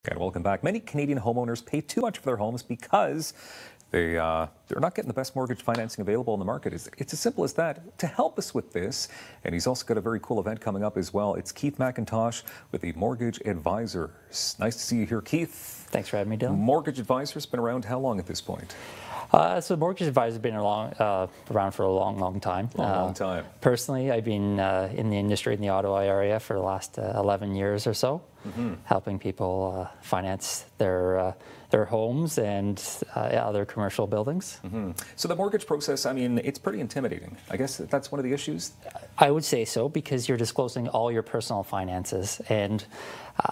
And welcome back. Many Canadian homeowners pay too much for their homes because they're not getting the best mortgage financing available in the market. It's as simple as that. To help us with this, and he's also got a very cool event coming up as well, it's Keith Macintosh with the Mortgage Advisors. Nice to see you here, Keith. Thanks for having me, Dylan. Mortgage Advisors been around how long at this point? So Mortgage Advisors have been around for a long time. Long time. Personally, I've been in the industry in the Ottawa area for the last 11 years or so, helping people finance their homes and other commercial buildings. So the mortgage process, I mean, it's pretty intimidating. I guess that's one of the issues? I would say so, because you're disclosing all your personal finances, and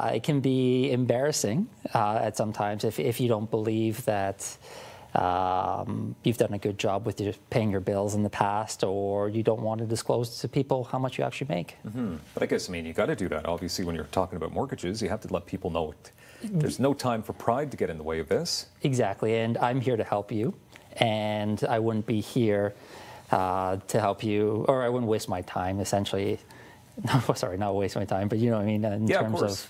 it can be embarrassing at sometimes if you don't believe that you've done a good job with paying your bills in the past, or you don't want to disclose to people how much you actually make. But I guess, I mean, you got to do that. Obviously, when you're talking about mortgages, you have to let people know it. There's no time for pride to get in the way of this. Exactly, and I'm here to help you, and I wouldn't be here to help you, or I wouldn't waste my time, essentially. No, sorry, not waste my time, but you know what I mean, in terms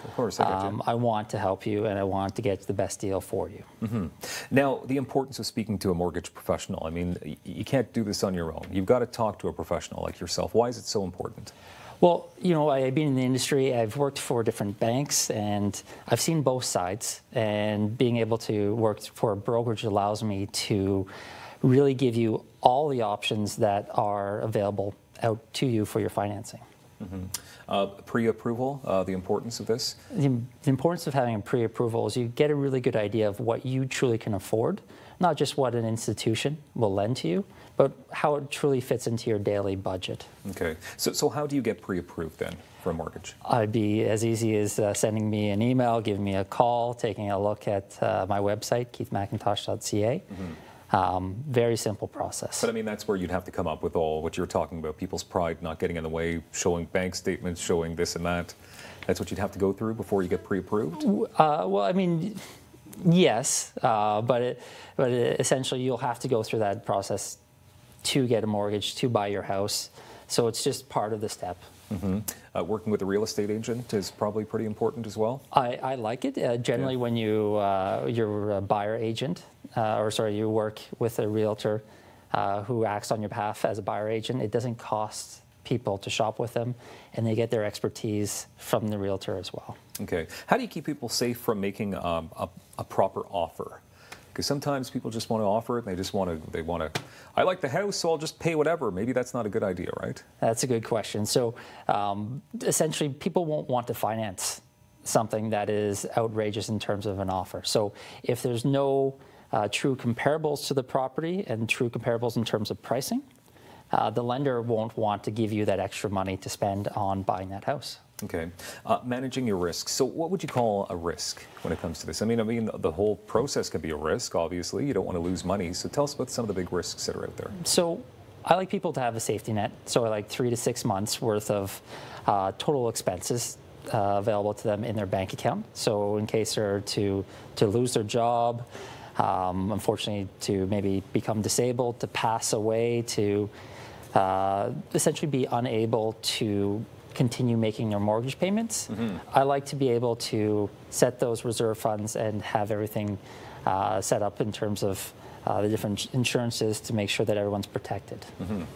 of course, I get you. I want to help you, and I want to get the best deal for you. Now, the importance of speaking to a mortgage professional. I mean, you can't do this on your own. You've got to talk to a professional like yourself. Why is it so important? Well, you know, I've been in the industry. I've worked for different banks, and I've seen both sides. And being able to work for a brokerage allows me to really give you all the options that are available out to you for your financing. Pre-approval, the importance of this? The importance of having a pre-approval is you get a really good idea of what you truly can afford, not just what an institution will lend to you, but how it truly fits into your daily budget. Okay. So how do you get pre-approved then for a mortgage? I'd be as easy as sending me an email, giving me a call, taking a look at my website, keithmacintosh.ca. Very simple process. But I mean, that's where you'd have to come up with all what you're talking about, people's pride not getting in the way, showing bank statements, showing this and that. That's what you'd have to go through before you get pre-approved? Well, I mean, yes, but essentially you'll have to go through that process to get a mortgage, to buy your house. So it's just part of the step. Working with a real estate agent is probably pretty important as well? I like it. Generally, when you're a buyer agent, you work with a realtor who acts on your behalf as a buyer agent, it doesn't cost people to shop with them, and they get their expertise from the realtor as well. Okay. How do you keep people safe from making a proper offer? Because sometimes people just want to offer it, and they want to, I like the house, so I'll just pay whatever. Maybe that's not a good idea, right? That's a good question. So essentially, people won't want to finance something that is outrageous in terms of an offer. So if there's no true comparables to the property and true comparables in terms of pricing, the lender won't want to give you that extra money to spend on buying that house. Okay. Managing your risks. So what would you call a risk when it comes to this? I mean, the whole process can be a risk, obviously. You don't want to lose money. So tell us about some of the big risks that are out there. So I like people to have a safety net. So I like 3 to 6 months worth of total expenses available to them in their bank account. So in case they're to lose their job, unfortunately to maybe become disabled, to pass away, to essentially be unable to continue making their mortgage payments. I like to be able to set those reserve funds and have everything set up in terms of the different insurances to make sure that everyone's protected.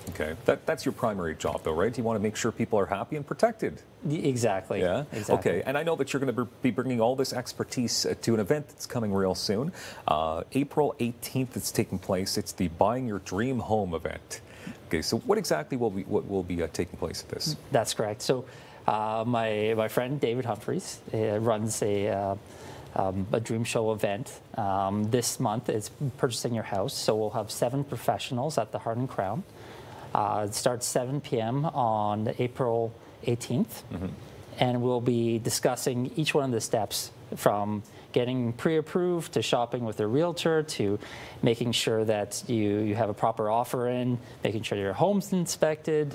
Okay, that's your primary job though, right? You want to make sure people are happy and protected. Exactly. Yeah? Exactly. Okay, and I know that you're going to be bringing all this expertise to an event that's coming real soon. April 18th it's taking place. It's the Buying Your Dream Home event. Okay, so what exactly will be taking place at this? That's correct. So my friend David Humphreys runs a Dream Show event. This month it's Purchasing Your House. So we'll have 7 professionals at the Heart and Crown. It starts 7 p.m. on April 18th. And we'll be discussing each one of the steps from getting pre-approved to shopping with a realtor to making sure that you have a proper offer in, making sure your home's inspected,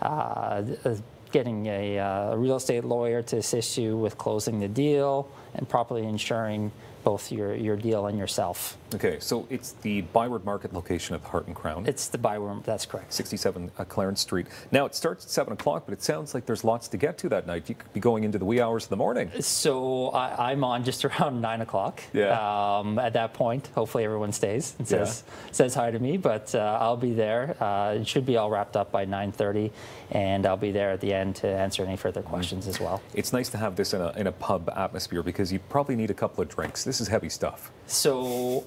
getting a real estate lawyer to assist you with closing the deal, and properly insuring both your deal and yourself. Okay, so it's the Byward Market location of Heart and Crown. It's the Byward, that's correct. 67 Clarence Street. Now, it starts at 7 o'clock, but it sounds like there's lots to get to that night. You could be going into the wee hours of the morning. So I'm on just around 9 o'clock. Yeah. At that point, hopefully everyone stays and says hi to me, but I'll be there. It should be all wrapped up by 9:30, and I'll be there at the end to answer any further questions as well. It's nice to have this in a pub atmosphere because you probably need a couple of drinks. This is heavy stuff. So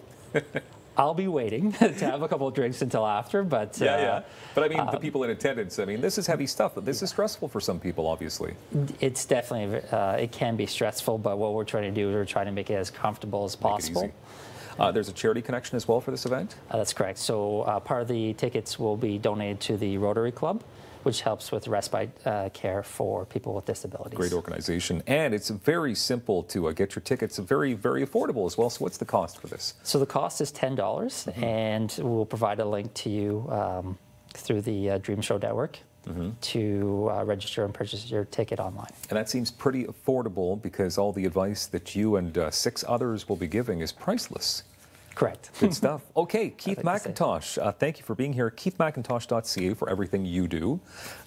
I'll be waiting to have a couple of drinks until after, but But I mean, the people in attendance. I mean, this is heavy stuff. But this is stressful for some people, obviously. it's definitely it can be stressful. But what we're trying to do is we're trying to make it as comfortable as possible. Make it easy. There's a charity connection as well for this event. That's correct. So part of the tickets will be donated to the Rotary Club, which helps with respite care for people with disabilities. Great organization. And it's very simple to get your tickets. Very, very affordable as well. So what's the cost for this? So the cost is $10, and we'll provide a link to you through the Dream Show Network to register and purchase your ticket online. And that seems pretty affordable because all the advice that you and 6 others will be giving is priceless. Correct. Good stuff. Okay, Keith Macintosh, thank you for being here. KeithMacintosh.ca for everything you do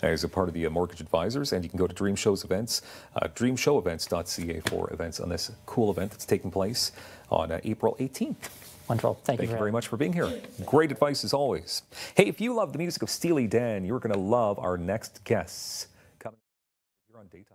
as a part of the Mortgage Advisors. And you can go to Dream Show's events, dreamshowevents.ca for events on this cool event that's taking place on April 18th. Wonderful. Thank you very much for being here. Great advice as always. Hey, if you love the music of Steely Dan, you're going to love our next guests. Coming here on Daytime.